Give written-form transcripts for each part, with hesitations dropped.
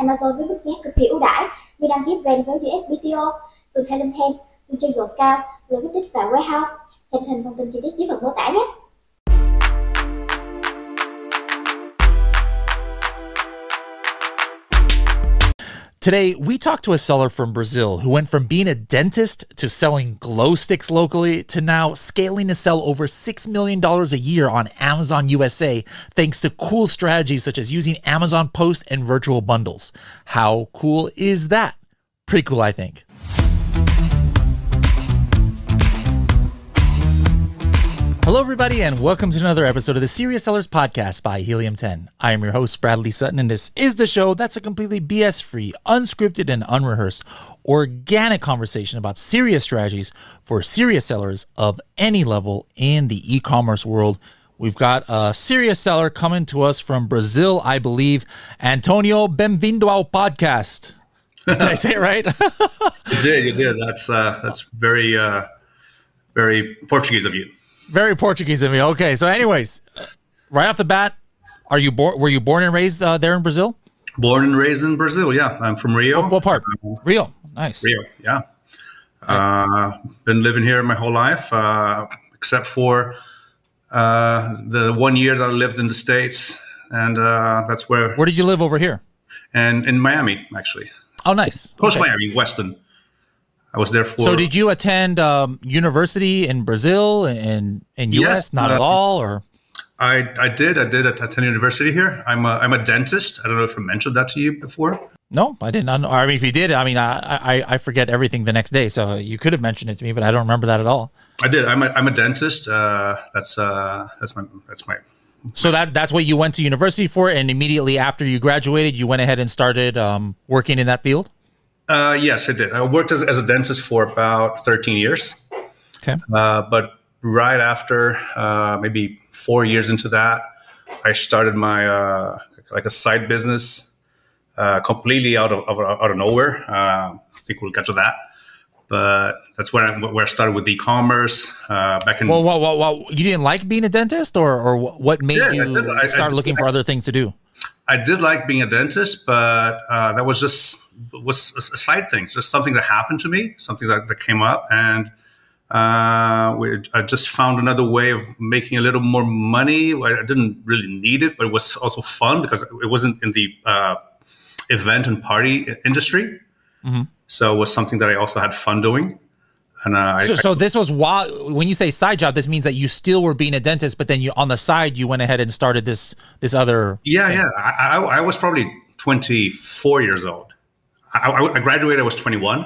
Amazon với mức giá cực kỳ ưu đãi như đăng ký brand với USBTO, từ thêm, từ chơi cao, logistics và warehouse. Xem hình thông tin chi tiết dưới phần mô tả nhé. Today, we talked to a seller from Brazil who went from being a dentist to selling glow sticks locally to now scaling to sell over $6 million a year on Amazon USA thanks to cool strategies such as using Amazon Post and virtual bundles. How cool is that? Pretty cool, I think. Hello, everybody, and welcome to another episode of the Serious Sellers Podcast by Helium 10. I am your host, Bradley Sutton, and this is the show that's a completely BS-free, unscripted, and unrehearsed, organic conversation about serious strategies for serious sellers of any level in the e-commerce world. We've got a serious seller coming to us from Brazil, I believe. Antonio, bem-vindo ao podcast. Did I say it right? You did. That's very Portuguese of you. Very Portuguese of me. Okay, so anyways, right off the bat, were you born and raised there in Brazil? Born and raised in Brazil, yeah. I'm from Rio. What part? Rio. Nice. Rio, yeah. Been living here my whole life, except for the 1 year that I lived in the States, and that's where... Where did you live over here? And in Miami, actually. Oh, nice. Close Miami, Weston. I was there for... So did you attend university in Brazil and in US? Yes, not at all, or? I did attend university here. I'm a dentist. I don't know if I mentioned that to you before. No, I didn't. I mean, if you did, I mean, I forget everything the next day. So you could have mentioned it to me, but I don't remember that at all. I did. I'm a dentist. That's my. So that's what you went to university for, and immediately after you graduated, you went ahead and started working in that field. Yes, I did. I worked as a dentist for about 13 years. Okay. But right after, maybe 4 years into that, I started my like a side business, completely out of nowhere. I think we'll get to that. But that's where I started with e-commerce back in. Well, you didn't like being a dentist, or what made you start looking for other things to do? I did like being a dentist, but that was a side thing, just something that happened to me, something that came up, and I just found another way of making a little more money. I didn't really need it, but it was also fun because it wasn't in the event and party industry. Mm-hmm. So it was something that I also had fun doing. And so this was when you say side job, this means that you still were being a dentist, but then on the side you went ahead and started this other. Yeah, thing. Yeah. I was probably 24 years old. I graduated. I was 21,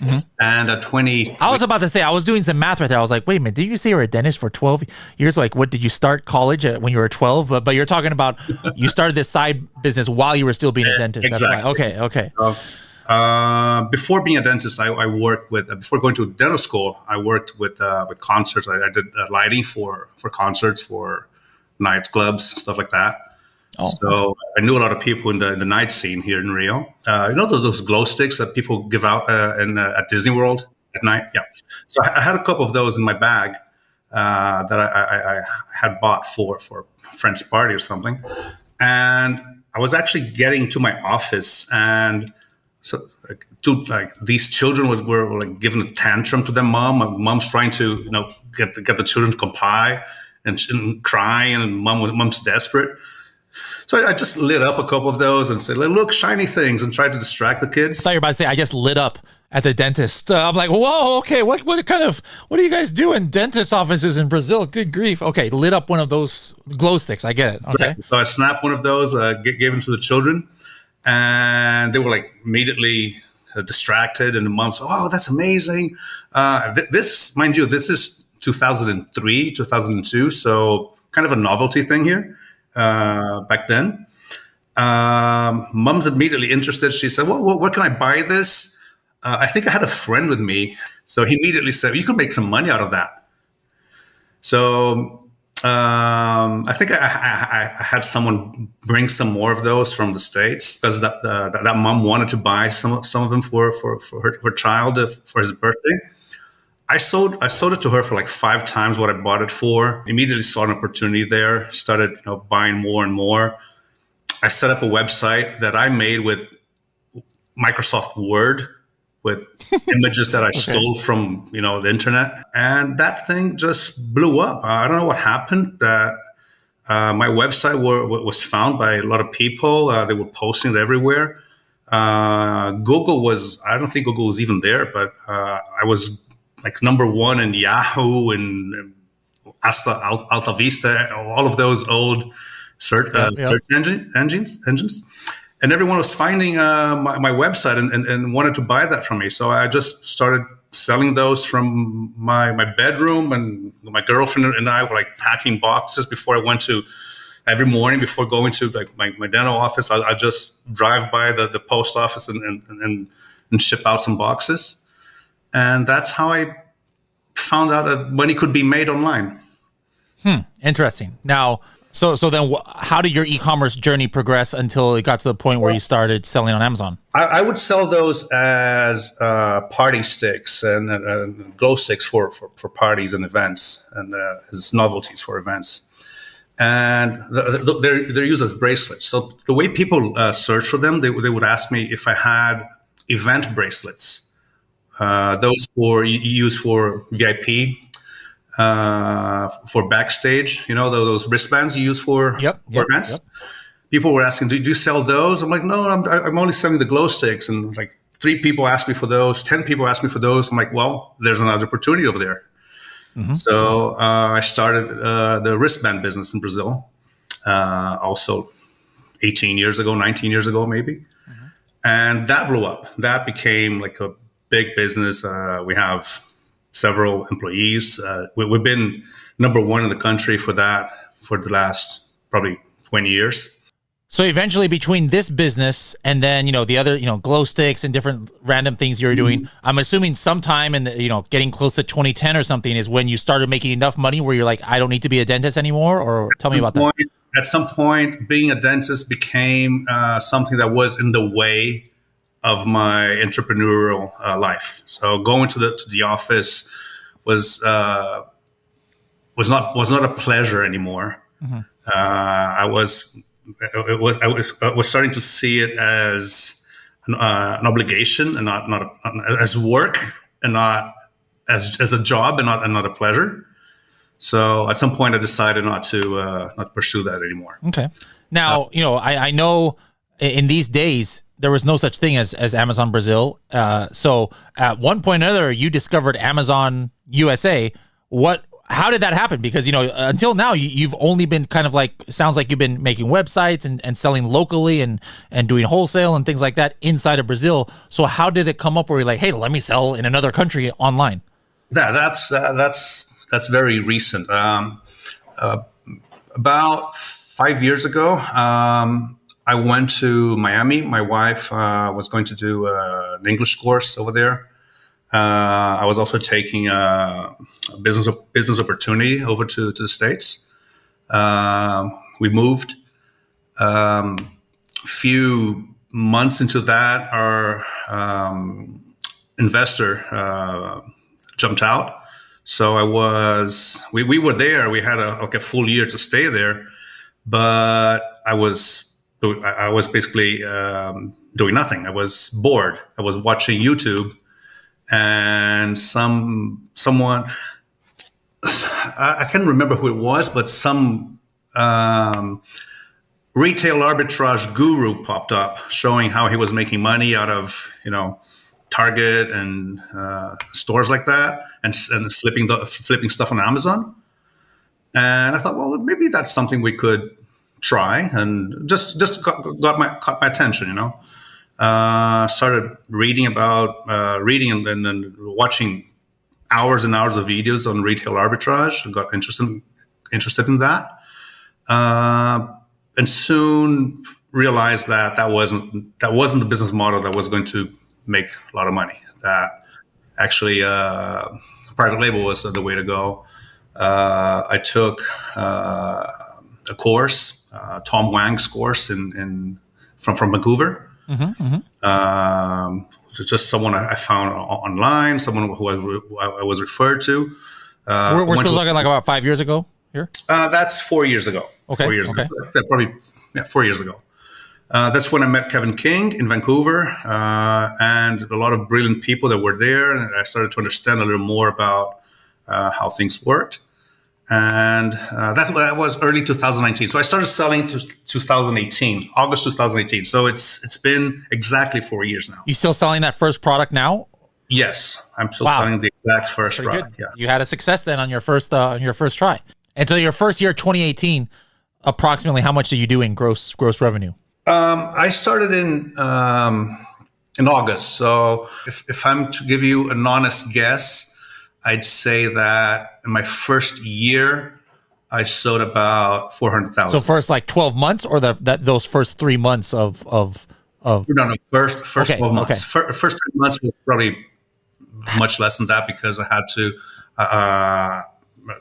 mm-hmm. And at 20, I was about to say I was doing some math right there. I was like, wait a minute, did you say you were a dentist for 12 years? Like, what did you start college when you were 12? But you're talking about you started this side business while you were still being a dentist. Exactly. That's right. Okay. Before being a dentist, I worked with, before going to dental school, I worked with concerts. I did lighting for concerts, for nightclubs, stuff like that. Oh. So I knew a lot of people in the night scene here in Rio. You know those glow sticks that people give out at Disney World at night? Yeah. So I had a couple of those in my bag that I had bought for a friend's party or something. And I was actually getting to my office, and so these children were like giving a tantrum to their mom. My mom's trying to get the children to comply and cry, and mom's desperate. So I just lit up a couple of those and said, "Look, shiny things," and tried to distract the kids. I thought you were about to say I just lit up at the dentist. I'm like, whoa, okay, what do you guys do in dentist offices in Brazil? Good grief. Okay, lit up one of those glow sticks. I get it. Okay. Right. So I snapped one of those, gave them to the children. And they were like immediately distracted, and the mom said, "Oh, that's amazing." This, mind you, this is 2003, 2002, so kind of a novelty thing here back then. Mom's immediately interested. She said, "Well, where can I buy this?" I think I had a friend with me, so he immediately said, "You could make some money out of that." So I think I had someone bring some more of those from the States, because that mom wanted to buy some of them for her child for his birthday. I sold it to her for like 5 times what I bought it for. Immediately saw an opportunity there. Started buying more and more. I set up a website that I made with Microsoft Word with images that I stole from, the internet. And that thing just blew up. I don't know what happened. That my website was found by a lot of people. They were posting it everywhere. Google I don't think Google was even there, but I was like #1 in Yahoo and Alta Vista, all of those old search engines. And everyone was finding my website and wanted to buy that from me. So I just started selling those from my bedroom, and my girlfriend and I were like packing boxes before I went to, every morning before going to like my dental office. I just drive by the post office and ship out some boxes. And that's how I found out that money could be made online. Interesting. Now, so then how did your e-commerce journey progress until it got to the point where you started selling on Amazon? I would sell those as party sticks and glow sticks for parties and events, and as novelties for events. And they're used as bracelets. So the way people search for them, they would ask me if I had event bracelets. Those used for VIP, for backstage, those wristbands you use for events. Yep. People were asking, do you sell those? I'm like, no, I'm only selling the glow sticks. And like 3 people asked me for those, 10 people asked me for those. I'm like, well, there's another opportunity over there. So I started the wristband business in Brazil, also 18 years ago, 19 years ago, maybe. And that blew up. That became like a big business. We have several employees. We've been #1 in the country for that for the last probably 20 years. So eventually, between this business and then, the other, glow sticks and different random things you were doing, I'm assuming sometime in the, getting close to 2010 or something is when you started making enough money where you're like, I don't need to be a dentist anymore? Or tell me about that. At some point, being a dentist became something that was in the way of my entrepreneurial life. So going to the office was not a pleasure anymore. I was starting to see it as an obligation and not as work, and not as a job and not a pleasure. So at some point I decided not to pursue that anymore. Okay. Now, I know in these days there was no such thing as Amazon Brazil. So at one point or another, you discovered Amazon USA. How did that happen? Because, until now, you've only been kind of like, sounds like you've been making websites and selling locally and doing wholesale and things like that inside of Brazil. So how did it come up where you're like, hey, let me sell in another country online? That's very recent. About 5 years ago, I went to Miami. My wife was going to do an English course over there. I was also taking a business opportunity over to the States. We moved. A few months into that, our investor jumped out. So we were there. We had a full year to stay there, but I was basically doing nothing. I was bored. I was watching YouTube. And someone, I can't remember who it was, but some retail arbitrage guru popped up showing how he was making money out of, Target and stores like that, and flipping stuff on Amazon. And I thought, well, maybe that's something we could try, and just caught my attention, Started reading and watching hours and hours of videos on retail arbitrage, and got interested in that, and soon realized that wasn't the business model that was going to make a lot of money. That actually private label was the way to go. I took a course, Tom Wang's course from Vancouver. Just someone I found online, someone who I was referred to. We're still looking like about 5 years ago here? That's 4 years ago. Okay. 4 years ago. Yeah, probably 4 years ago. That's when I met Kevin King in Vancouver, and a lot of brilliant people that were there. And I started to understand a little more about how things worked. And that was early 2019. So I started selling to 2018, August 2018. So it's been exactly 4 years now. You still selling that first product now? Yes, I'm still selling the exact first product. Good. Yeah. You had a success then on your first try. And so your first year, 2018, approximately how much did you do in gross revenue? I started in August. So if I'm to give you an honest guess, I'd say that in my first year, I sold about 400,000. So first like 12 months, or those first 3 months of no, first okay, 12 months. Okay. First 3 months was probably much less than that, because I had to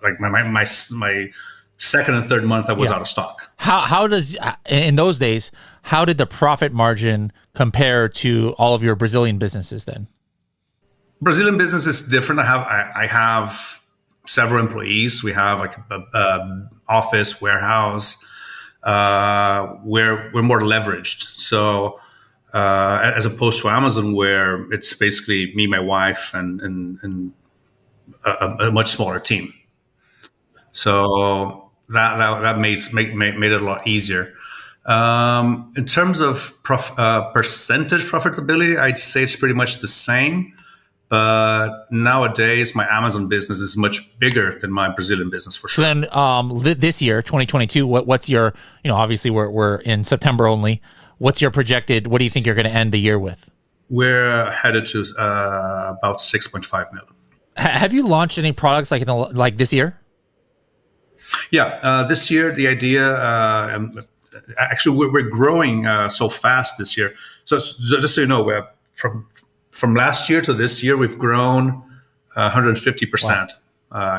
like my second and third month I was out of stock. How does, in those days, how did the profit margin compare to all of your Brazilian businesses then? Brazilian business is different. I have several employees. We have like a office, warehouse. We're more leveraged. So as opposed to Amazon, where it's basically me, my wife, and a much smaller team. So that made it a lot easier. In terms of percentage profitability, I'd say it's pretty much the same. But nowadays, my Amazon business is much bigger than my Brazilian business, for sure. So then this year, 2022, what's your, obviously we're in September only. What's your projected, what do you think you're going to end the year with? We're headed to about 6.5 million. Have you launched any products like this year? Yeah, this year, the idea, actually, we're growing so fast this year. So just so you know, from last year to this year, we've grown 150%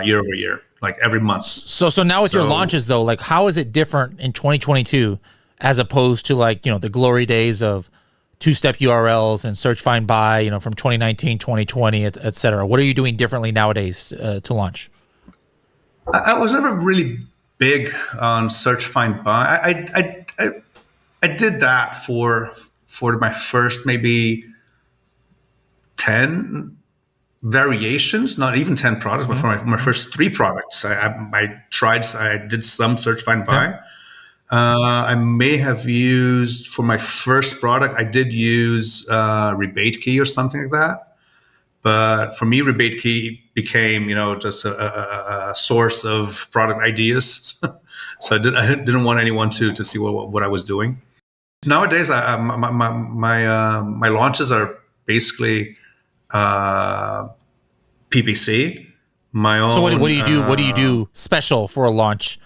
year over year, like every month. So now with your launches, though, like how is it different in 2022 as opposed to like, the glory days of two-step URLs and search, find, buy, from 2019, 2020, et cetera? What are you doing differently nowadays to launch? I was never really big on search, find, buy. I did that for my first maybe 10 variations, not even 10 products, but for my first 3 products, I did some search, find, buy. I may have used, for my first product, I did use Rebate Key or something like that. But for me, Rebate Key became, just a source of product ideas. So I didn't want anyone to see what I was doing. Nowadays, my launches are basically PPC. My own. So what do you do? What do you do special for a launch?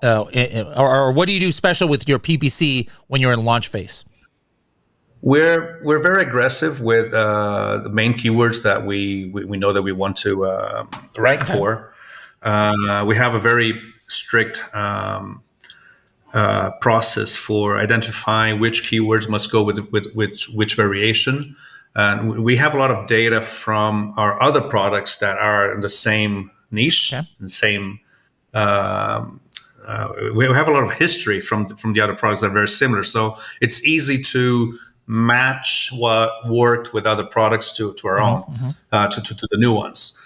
Or what do you do special with your PPC when you're in launch phase? We're very aggressive with the main keywords that we know that we want to rank for. We have a very strict process for identifying which keywords must go with which variation. And we have a lot of data from our other products that are in the same niche, the same. We have a lot of history from the other products that are very similar. So it's easy to match what worked with other products to our own, to the new ones.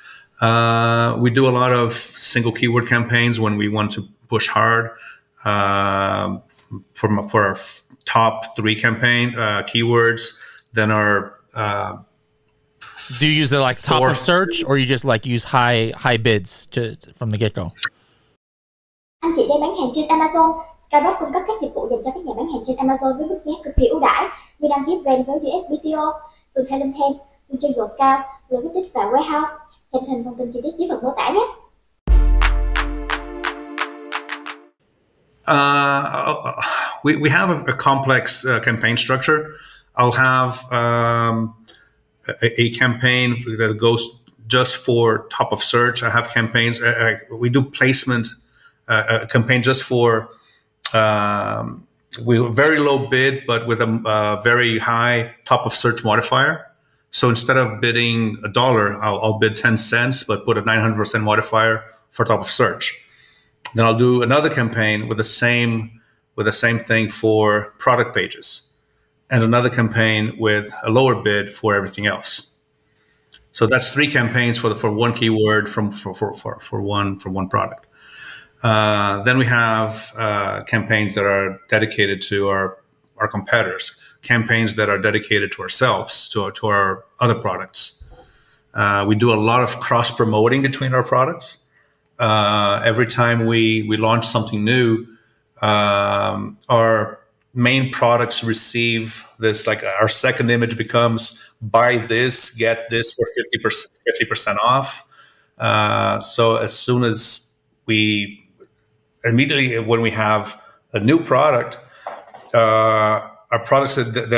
We do a lot of single keyword campaigns when we want to push hard. For our top 3 campaign keywords, then our do you use the like top of search, or you just like use high bids from the get go? Anh chị đang bán hàng trên Amazon. Skyrock cung cấp các dịch vụ dành cho các nhà bán hàng trên Amazon với mức giá cực kỳ ưu đãi như đăng ký brand với USBTO, tuần theo thêm, tuần chơi Scout, logistics và warehouse. Xem hình thông tin chi tiết dưới phần mô tả nhé. We have a complex campaign structure. I'll have a campaign that goes just for top of search. I have campaigns. We do placement. A campaign just for very low bid, but with a very high top of search modifier. So instead of bidding $1, I'll bid 10 cents, but put a 900% modifier for top of search. Then I'll do another campaign with the same with the same thing for product pages, and another campaign with a lower bid for everything else. So that's 3 campaigns for one keyword for one product. Then we have campaigns that are dedicated to our competitors, campaigns that are dedicated to ourselves, to our other products. We do a lot of cross promoting between our products. Every time we launch something new, our main products receive this, like our second image becomes buy this, get this for 50% off. So as soon as immediately when we have a new product, our products that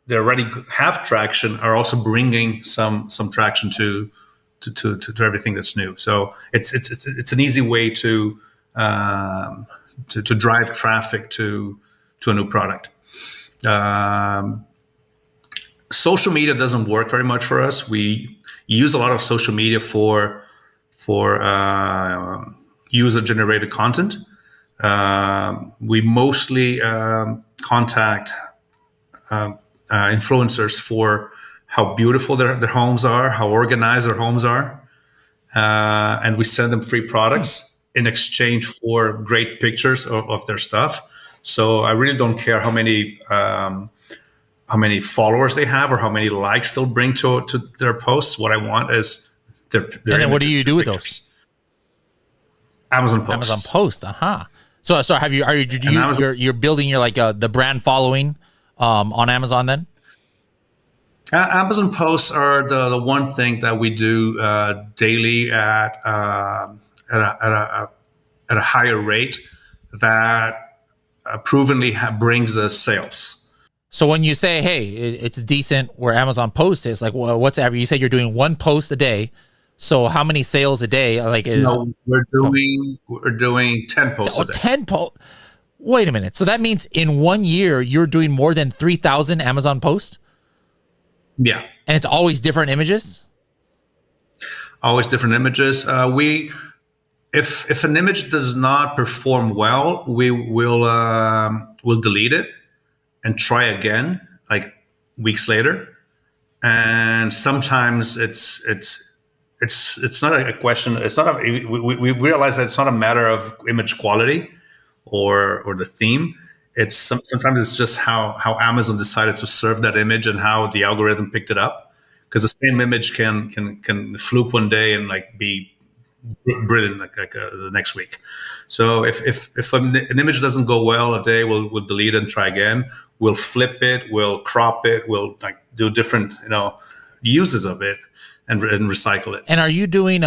they already have traction are also bringing some traction to everything that's new. So it's an easy way to drive traffic to a new product. Social media doesn't work very much for us. We use a lot of social media for user-generated content. We mostly contact influencers for how beautiful their homes are, how organized their homes are, and we send them free products in exchange for great pictures of their stuff. So I really don't care how many followers they have or how many likes they'll bring to their posts. What I want is their and then what do you do with pictures. those? Amazon posts. Amazon post. So you're building your the brand following on Amazon then? Amazon posts are the one thing that we do daily at a higher rate that provenly brings us sales. So when you say, hey, it's decent where Amazon post is, like, what's average? You said you're doing 1 post a day. So how many sales a day? No, we're doing 10 posts a day. 10 posts. Wait a minute. So that means in 1 year, you're doing more than 3,000 Amazon posts? Yeah. And it's always different images? Always different images. If an image does not perform well, we'll delete it and try again, like weeks later. And sometimes it's not a question. It's not we realize that it's not a matter of image quality or the theme. Sometimes it's just how Amazon decided to serve that image and how the algorithm picked it up. Because the same image can fluke one day and be brilliant the next week. So if an image doesn't go well a day, we'll delete it and try again. We'll flip it, we'll crop it, we'll do different uses of it and recycle it. And are you doing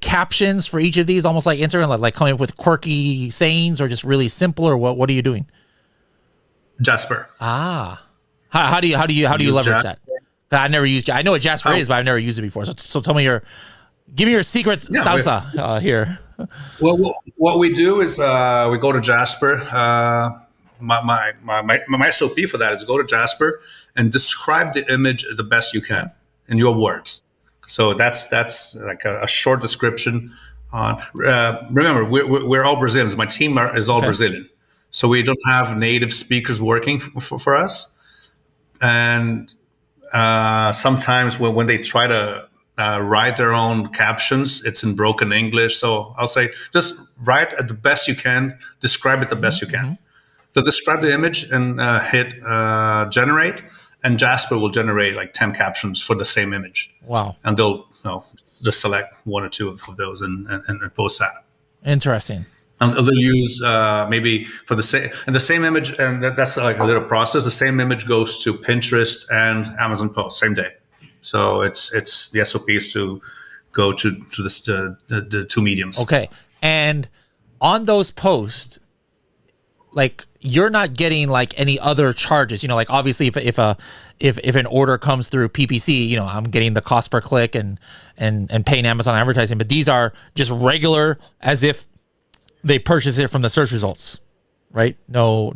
captions for each of these, almost like Instagram, like coming up with quirky sayings, or just really simple, or what are you doing? Jasper. How do you leverage Jasper. that? I never used. I know what Jasper is, but I've never used it before. So tell me give me your secret salsa here. Well, what we do is we go to Jasper. My SOP for that is go to Jasper and describe the image the best you can in your words. So that's like a short description. Remember, we're all Brazilians. My team is all Brazilian, so we don't have native speakers working for us. And sometimes when they try to write their own captions, it's in broken English. So I'll say, just write it the best you can, describe it the best you can. So describe the image and hit generate, and Jasper will generate like 10 captions for the same image. Wow. And they'll just select 1 or 2 of those and post that. Interesting. And they'll use maybe for the same image, and that's like a little process. The same image goes to Pinterest and Amazon Post same day. So it's the SOP is to go to the 2 mediums. Okay, and on those posts, you're not getting any other charges. Obviously if an order comes through PPC, I'm getting the cost per click and paying Amazon advertising. But these are just regular, as if they purchase it from the search results, right? No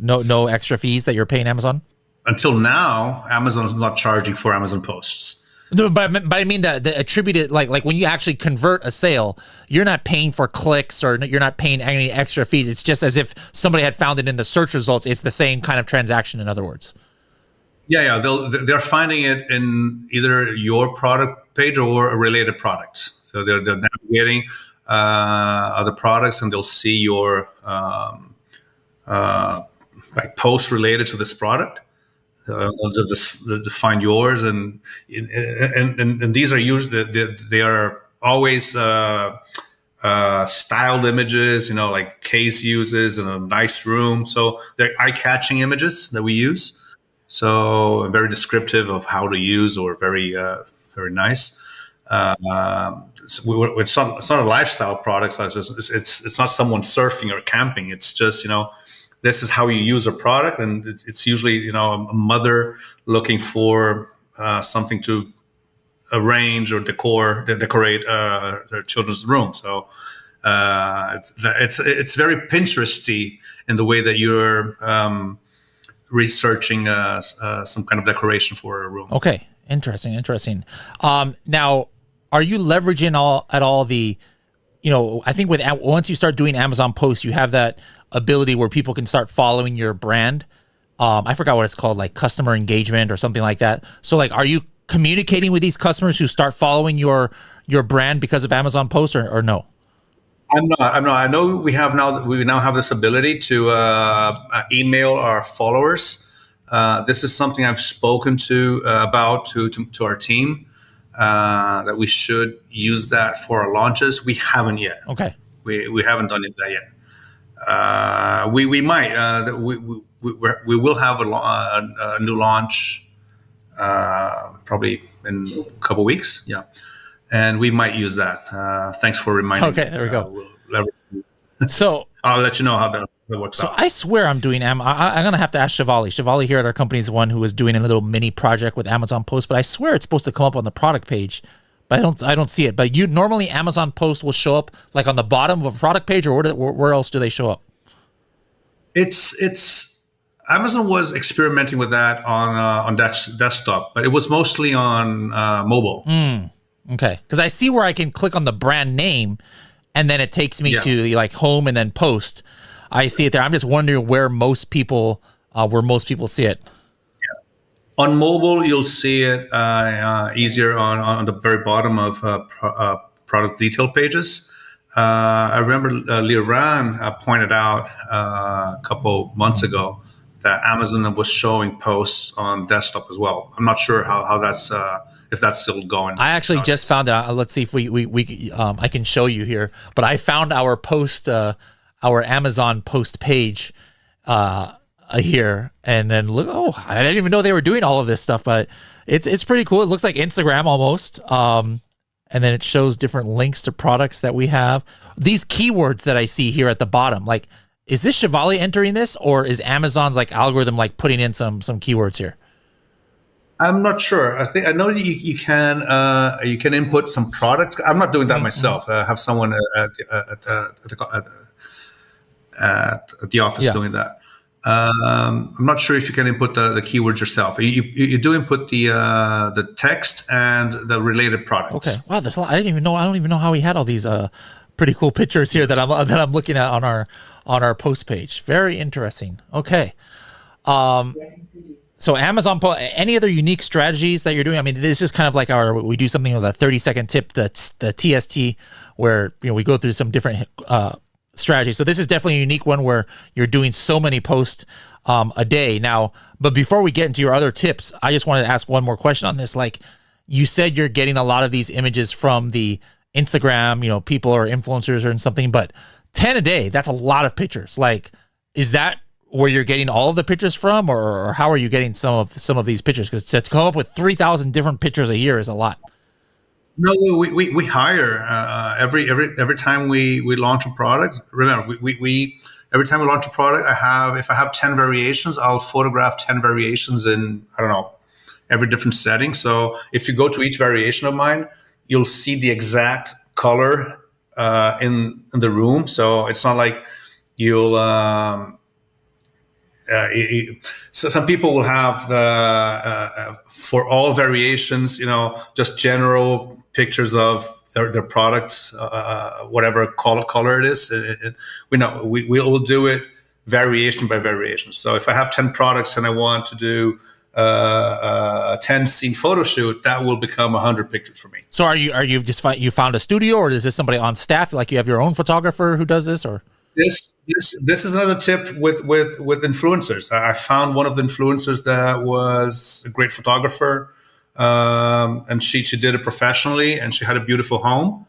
extra fees that you're paying Amazon. Until now, Amazon is not charging for Amazon posts. No, but I mean the attributed, like when you actually convert a sale, you're not paying for clicks or you're not paying any extra fees. It's just as if somebody had found it in the search results. It's the same kind of transaction, in other words. Yeah, they're finding it in either your product page or related products. So they're navigating other products, and they'll see your like posts related to this product. They'll just find yours, and these are usually they are always styled images, you know, like case uses in a nice room. So they're eye-catching images that we use. So very descriptive of how to use, or very nice. It's not a lifestyle product. So it's not someone surfing or camping. It's just, you know, this is how you use a product, and it's usually, you know, a mother looking for something to arrange or decorate their children's room. So it's very Pinteresty in the way that you're researching some kind of decoration for a room. Okay, interesting. Now, are you leveraging at all the, you know, I think once you start doing Amazon posts, you have that ability where people can start following your brand. I forgot what it's called, like customer engagement or something like that. So like, are you communicating with these customers who start following your brand because of Amazon posts, or no? I'm not. I know we now have this ability to email our followers. This is something I've spoken to about to our team, that we should use that for our launches. We haven't yet. Okay. We haven't done that yet. We might. We will have a new launch probably in a couple weeks. Yeah. And we might use that. Thanks for reminding me. Okay, there we go. So I'll let you know how that works out. So I swear I'm doing I'm going to have to ask Shivali. Shivali here at our company is the one who was doing a little mini project with Amazon Post, but I swear it's supposed to come up on the product page, but I don't see it. But you normally Amazon Post will show up like on the bottom of a product page, or where else do they show up? It's Amazon was experimenting with that on desktop, but it was mostly on mobile. Okay, because I see where I can click on the brand name, and then it takes me to like home and then post. I see it there. I'm just wondering where most people see it. Yeah. On mobile, you'll see it easier on the very bottom of product detail pages. I remember Liran pointed out a couple months ago that Amazon was showing posts on desktop as well. I'm not sure how that's if that's still going. I actually just found out. Let's see if I can show you here. But I found our post, our Amazon post page here, and then look. Oh, I didn't even know they were doing all of this stuff. But it's pretty cool. It looks like Instagram almost. And then it shows different links to products that we have. These keywords that I see here at the bottom, like, is this Shivali entering this, or is Amazon's like algorithm like putting in some keywords here? I'm not sure. I know you can input some products. I'm not doing that myself. I have someone at the office doing that. I'm not sure if you can input the keywords yourself. You do input the text and the related products. Okay. Wow, there's a lot. I don't even know how we had all these pretty cool pictures here that I'm looking at on our post page. Very interesting. Okay. So Amazon, any other unique strategies that you're doing? I mean, this is kind of like we do something with a 30-second tip, the TST, where we go through some different strategies. So this is definitely a unique one where you're doing so many posts a day now. But before we get into your other tips, I just wanted to ask one more question on this. Like you said, you're getting a lot of these images from the Instagram, people or influencers or something, but 10 a day, that's a lot of pictures. Like, is that where you're getting all of the pictures from, or how are you getting some of these pictures? Because to come up with 3,000 different pictures a year is a lot. No, we hire every time we launch a product. Remember, we every time we launch a product, if I have 10 variations, I'll photograph 10 variations in, I don't know, every different setting. So if you go to each variation of mine, you'll see the exact color in the room. So it's not like you'll So some people will have the for all variations, just general pictures of their products, whatever color it is. We will do it variation by variation. So if I have 10 products and I want to do a 10 scene photo shoot, that will become 100 pictures for me. So are you just you found a studio, or is this somebody on staff? Like you have your own photographer who does this, or? This is another tip with influencers. I found one of the influencers that was a great photographer, and she did it professionally, and she had a beautiful home,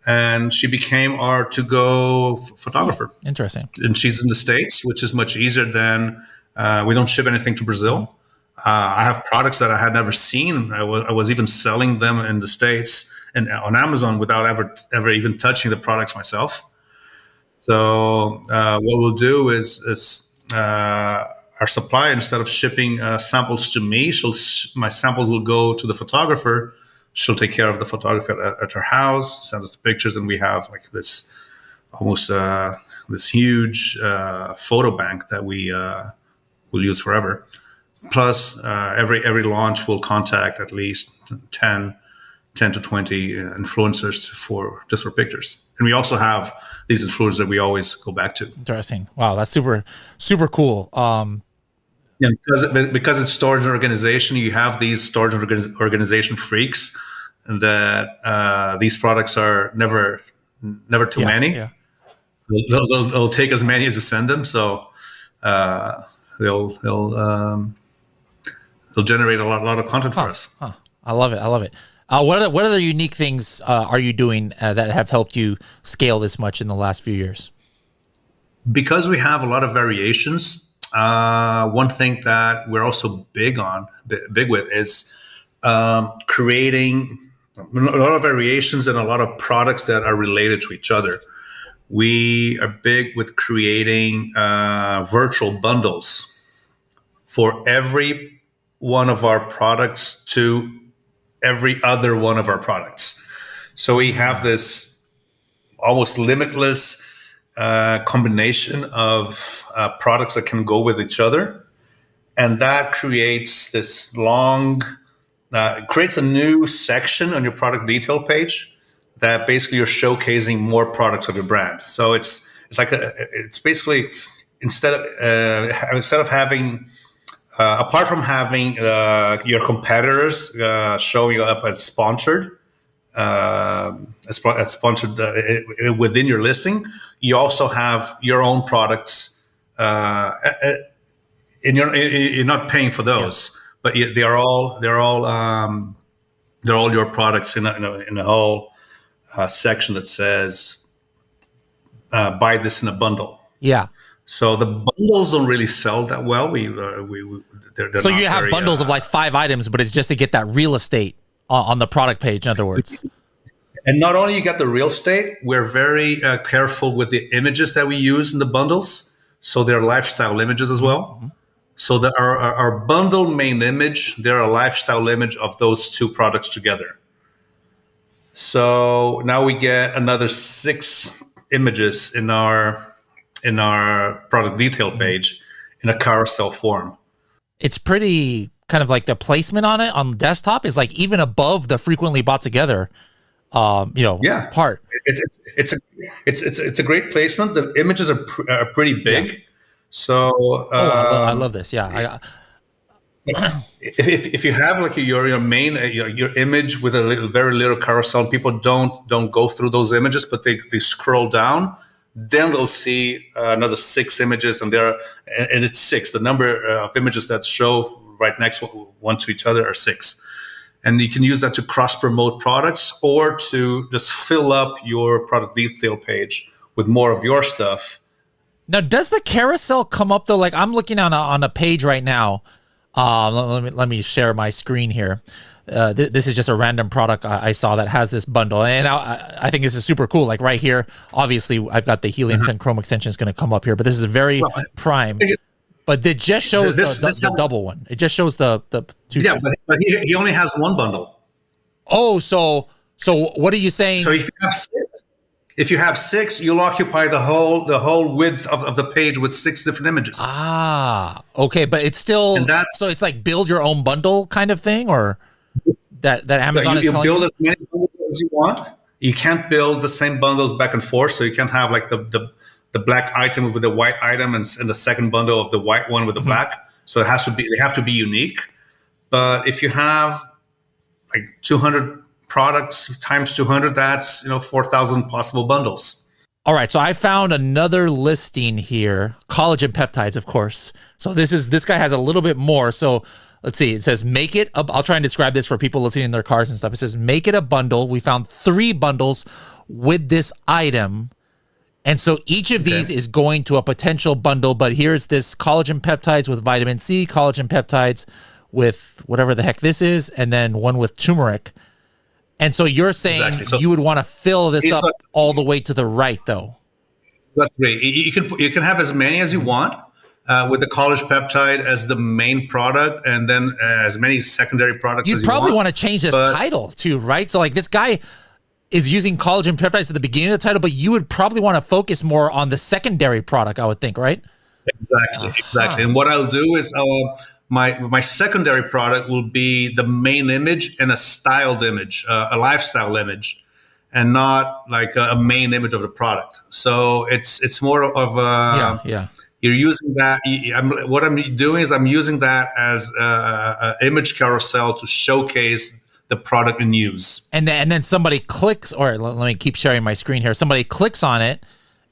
and she became our to-go photographer. Interesting. And she's in the States, which is much easier than we don't ship anything to Brazil. I have products that I had never seen. I was even selling them in the States and on Amazon without ever even touching the products myself. So what we'll do is our supplier, instead of shipping samples to me, my samples will go to the photographer. She'll take care of the photographer at her house, send us the pictures, and we have like this almost this huge photo bank that we will use forever. Plus, every launch will contact at least 10 to 20 influencers for pictures. And we also have these influencers that we always go back to. Interesting. Wow, that's super cool. Yeah, because it's storage and organization, you have these storage and organization freaks that these products are never too many. Yeah. They'll take as many as you send them. So they'll generate a lot of content for us. I love it. I love it. What other unique things are you doing that have helped you scale this much in the last few years? Because we have a lot of variations, one thing that we're also big with is creating a lot of variations and a lot of products that are related to each other. We are big with creating virtual bundles for every one of our products to every other one of our products. So we have this almost limitless combination of products that can go with each other. And that creates this creates a new section on your product detail page that basically you're showcasing more products of your brand. So it's basically instead of having apart from having your competitors showing up as sponsored within your listing, you also have your own products, and you're not paying for those, but they're all your products in a whole section that says buy this in a bundle. Yeah. So the bundles don't really sell that well. They're so you have bundles of like 5 items, but it's just to get that real estate on the product page, in other words. And not only you get the real estate, we're very careful with the images that we use in the bundles. So they're lifestyle images as well. Mm-hmm. So that our bundle main image, they're a lifestyle image of those two products together. So now we get another 6 images in our product detail page in a carousel form. It's pretty kind of like the placement on it on the desktop is like even above the frequently bought together, part. It's a great placement. The images are pretty big. Yeah. So I love this. Yeah. If you have like your main your image with very little carousel, people don't go through those images, but they scroll down. Then they'll see another 6 images, and it's 6. The number of images that show right next one to each other are 6. And you can use that to cross-promote products or to just fill up your product detail page with more of your stuff. Now, does the carousel come up, though? Like I'm looking on a page right now. Let me share my screen here. This is just a random product I saw that has this bundle, and I think this is super cool. Like right here, obviously I've got the Helium 10 Chrome extension is going to come up here, but this is a very prime. But it just shows the double one. It just shows the 2. Yeah, but he only has one bundle. Oh, so what are you saying? So if you have 6, If you have 6, you'll occupy the whole width of the page with 6 different images. Ah, okay, but it's still, and that's, so it's like build your own bundle kind of thing, or that Amazon is telling you? You build as many bundles as you want. You can't build the same bundles back and forth, so you can have like the black item with the white item and the second bundle of the white one with the black. So it has to be, they have to be unique. But if you have like 200 products times 200, that's 4,000 possible bundles. All right, so I found another listing here, collagen peptides, of course. So this guy has a little bit more. So let's see, it says make it a, I'll try and describe this for people listening in their cars and stuff. It says make it a bundle. We found 3 bundles with this item. And so each of these is going to a potential bundle, but here's this collagen peptides with vitamin C, collagen peptides with whatever the heck this is, and then one with turmeric. And so you're saying so you would want to fill this up all the way to the right, though. That's great. You can have as many as you want with the collagen peptide as the main product, and then as many secondary products. You'd probably want to change this title too, right? So like this guy is using collagen peptides at the beginning of the title, but you would probably want to focus more on the secondary product, I would think, right? Exactly, exactly. And what I'll do is my secondary product will be the main image and a styled image, a lifestyle image, and not like a main image of the product. So it's more of a you're using that. What I'm doing is I'm using that as an image carousel to showcase the product in use. And then somebody clicks, or let me keep sharing my screen here. Somebody clicks on it,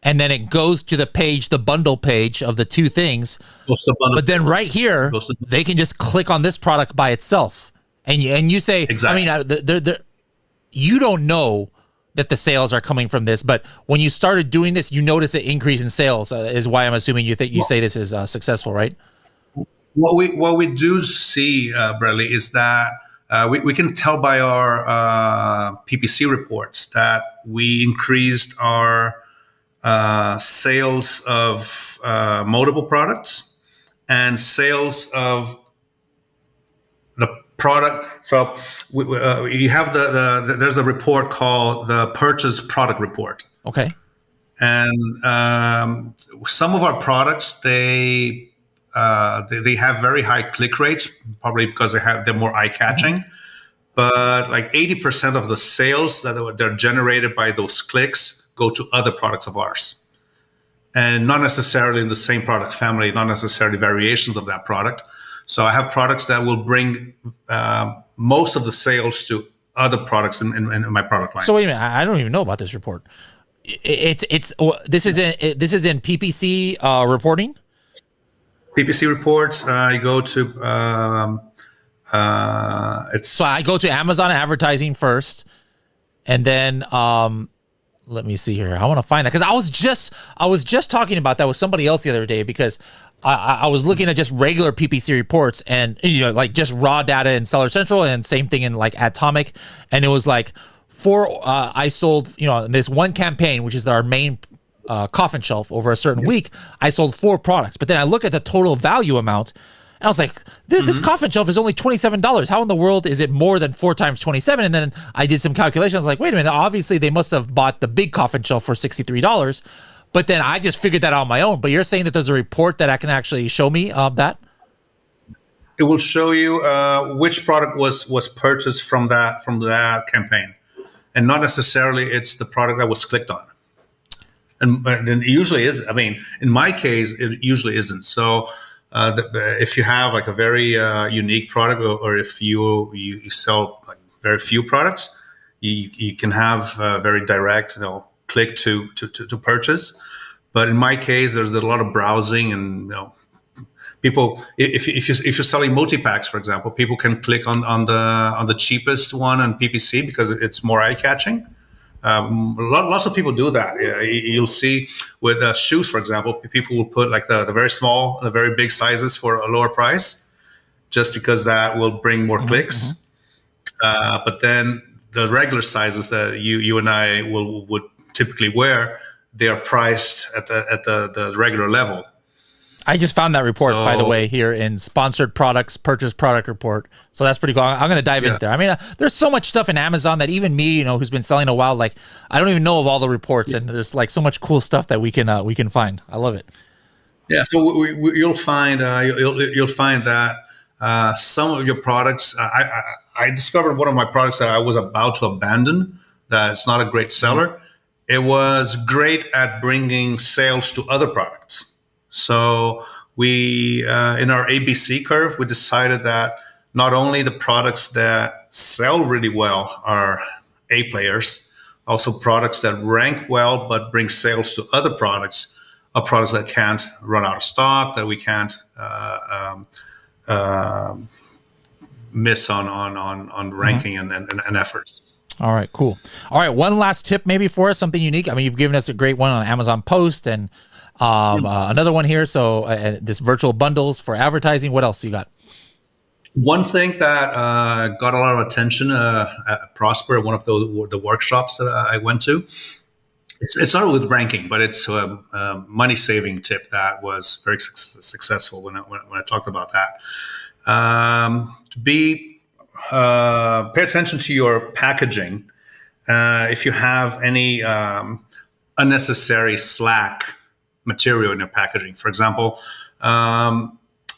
and then it goes to the page, the bundle page of the 2 things. But then right here, they can just click on this product by itself. And you say, I mean, you don't know that the sales are coming from this, but when you started doing this, you notice an increase in sales, is why I'm assuming you say this is successful, right? What we do see, Bradley, is that we can tell by our PPC reports that we increased our sales of multiple products and sales of the product. So you have there's a report called the purchase product report. Okay. And some of our products, they have very high click rates, probably because they're more eye-catching. But like 80% of the sales that they're generated by those clicks go to other products of ours, and not necessarily in the same product family, not necessarily variations of that product. So I have products that will bring most of the sales to other products in my product line. So wait a minute, I don't even know about this report. This is in PPC reporting. PPC reports. You go to so I go to Amazon advertising first, and then let me see here. I want to find that, because I was just talking about that with somebody else the other day, because I was looking at just regular PPC reports, and like just raw data in Seller Central, and same thing in like Atomic, and it was like I sold this one campaign, which is our main coffin shelf, over a certain week, I sold 4 products. But then I look at the total value amount, and I was like, this coffin shelf is only $27. How in the world is it more than 4 times 27? And then I did some calculations. I was like, wait a minute, obviously they must have bought the big coffin shelf for $63. But then I just figured that out on my own. But you're saying that there's a report that I can actually show me that? It will show you which product was purchased from that campaign, and not necessarily it's the product that was clicked on. And it usually is. I mean, in my case, it usually isn't. So if you have like a very unique product, or if you sell like very few products, you can have very direct, click to purchase. But in my case, there's a lot of browsing, and people, if you're selling multi-packs, for example, people can click on the cheapest one on PPC because it's more eye-catching. Lots of people do that. You'll see with shoes, for example, people will put like the very small and the very big sizes for a lower price, just because that will bring more clicks. But then the regular sizes that you and I would typically wear, they are priced at the regular level. I just found that report, by the way, here in sponsored products, purchase product report. So that's pretty cool. I'm going to dive into there. I mean, there's so much stuff in Amazon that even me, you know, who's been selling a while, like I don't even know of all the reports, and there's like so much cool stuff that we can find. I love it. Yeah. So you'll find that some of your products. I discovered one of my products that I was about to abandon. That it's not a great seller. It was great at bringing sales to other products. So we, in our ABC curve, we decided that not only the products that sell really well are A players, also products that rank well but bring sales to other products are products that can't run out of stock, that we can't miss on ranking and efforts. All right, cool. All right, one last tip maybe for us, something unique. I mean, you've given us a great one on Amazon Post and another one here. So this virtual bundles for advertising. What else you got? One thing that got a lot of attention at Prosper, one of the workshops that I went to, it's not with ranking, but it's a money-saving tip that was very successful when I talked about that. Pay attention to your packaging. If you have any unnecessary slack material in your packaging, for example,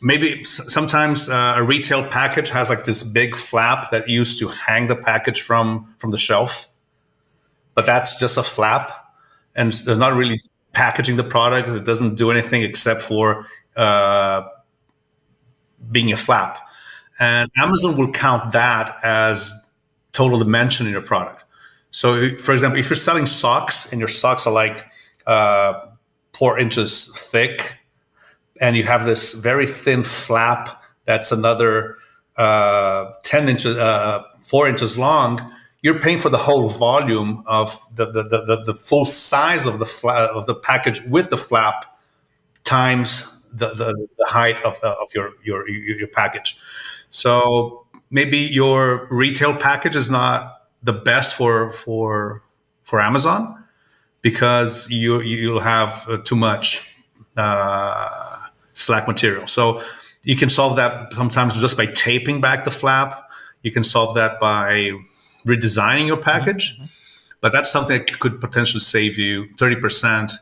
maybe sometimes a retail package has like this big flap that used to hang the package from the shelf, but that's just a flap, and there's not really packaging the product. It doesn't do anything except for being a flap. And Amazon will count that as total dimension in your product. So, for example, if you're selling socks and your socks are like 4 inches thick, and you have this very thin flap that's another 4 inches long, you're paying for the whole volume of the full size of the package with the flap times the height of your package. So maybe your retail package is not the best for Amazon because you'll have too much slack material. So you can solve that sometimes just by taping back the flap. You can solve that by redesigning your package, but that's something that could potentially save you 30%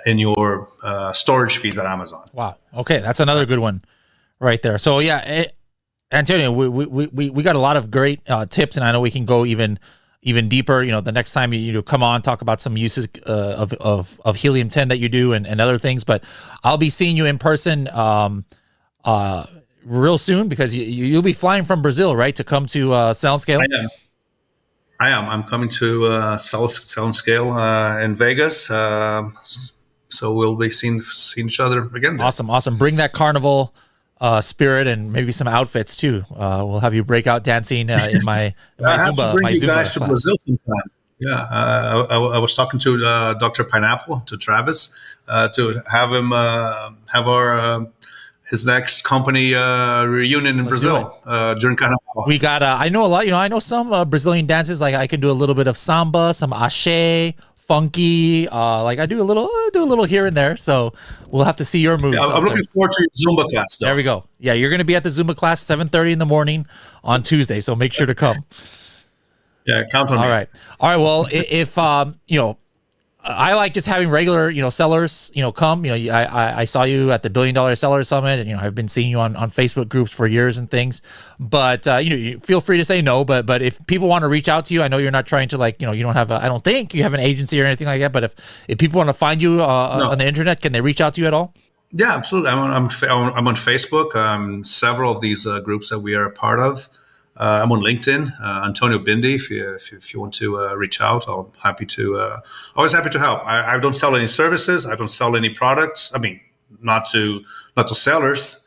in your storage fees at Amazon. Wow. Okay, that's another good one right there. So yeah, Antonio, we got a lot of great tips, and I know we can go even deeper. You know, the next time you come on, talk about some uses of Helium 10 that you do and other things. But I'll be seeing you in person real soon because you'll be flying from Brazil, right, to come to Sound Scale. I am. I'm coming to Sound Scale in Vegas. So we'll be seeing each other again. Awesome. Bring that carnival spirit and maybe some outfits too. We'll have you break out dancing in my Zumba. Bring you guys to Brazil sometime. Yeah, I was talking to Dr. Pineapple, to Travis, to have him have his next company reunion in Brazil during Carnival. We got. I know a lot. You know, I know some Brazilian dances. Like I can do a little bit of samba, some axé, funky. Like I do a little here and there. So we'll have to see your moves. Yeah, I'm looking forward to your Zumba class, though. There we go. Yeah, you're going to be at the Zumba class 7:30 in the morning on Tuesday. So make sure to come. Yeah, count on me. All right. Well, if you know, I like just having regular, you know, sellers, you know, come. You know, I saw you at the $1 Billion Seller Summit, and you know, I've been seeing you on Facebook groups for years and things. But you know, you feel free to say no. But if people want to reach out to you, I know you're not trying to, like, you know, you don't have I don't think you have an agency or anything like that. But if people want to find you on the internet, can they reach out to you at all? Yeah, absolutely. I'm on Facebook. Several of these groups that we are a part of. I'm on LinkedIn, Antonio Bindi. If you want to reach out, I'm happy to. Always happy to help. I don't sell any services. I don't sell any products. I mean, not to sellers.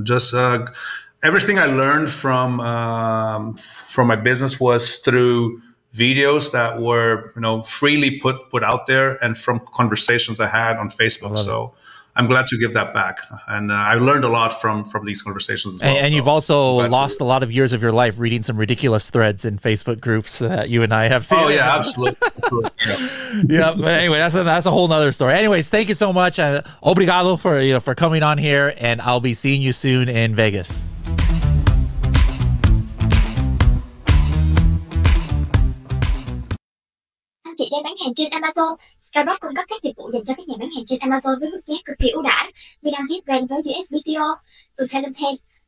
Just everything I learned from my business was through videos that were, you know, freely put out there, and from conversations I had on Facebook. So I'm glad to give that back, and I learned a lot from these conversations as well. And you've also lost a lot of years of your life reading some ridiculous threads in Facebook groups that you and I have seen. Oh yeah, absolutely. Yeah, but anyway, that's a whole nother story. Anyways, thank you so much. Obrigado for coming on here, and I'll be seeing you soon in Vegas. Anh chị đang bán hàng trên Amazon. Skyrock cung cấp các dịch vụ dành cho các nhà bán hàng trên Amazon với mức giá cực kỳ ưu đãi như đăng ký brand với USBTO, từ thêm,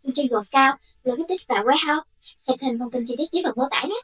từ chuyên Scout, logistics và warehouse. Xem thêm thông tin chi tiết dưới phần mô tả nhé.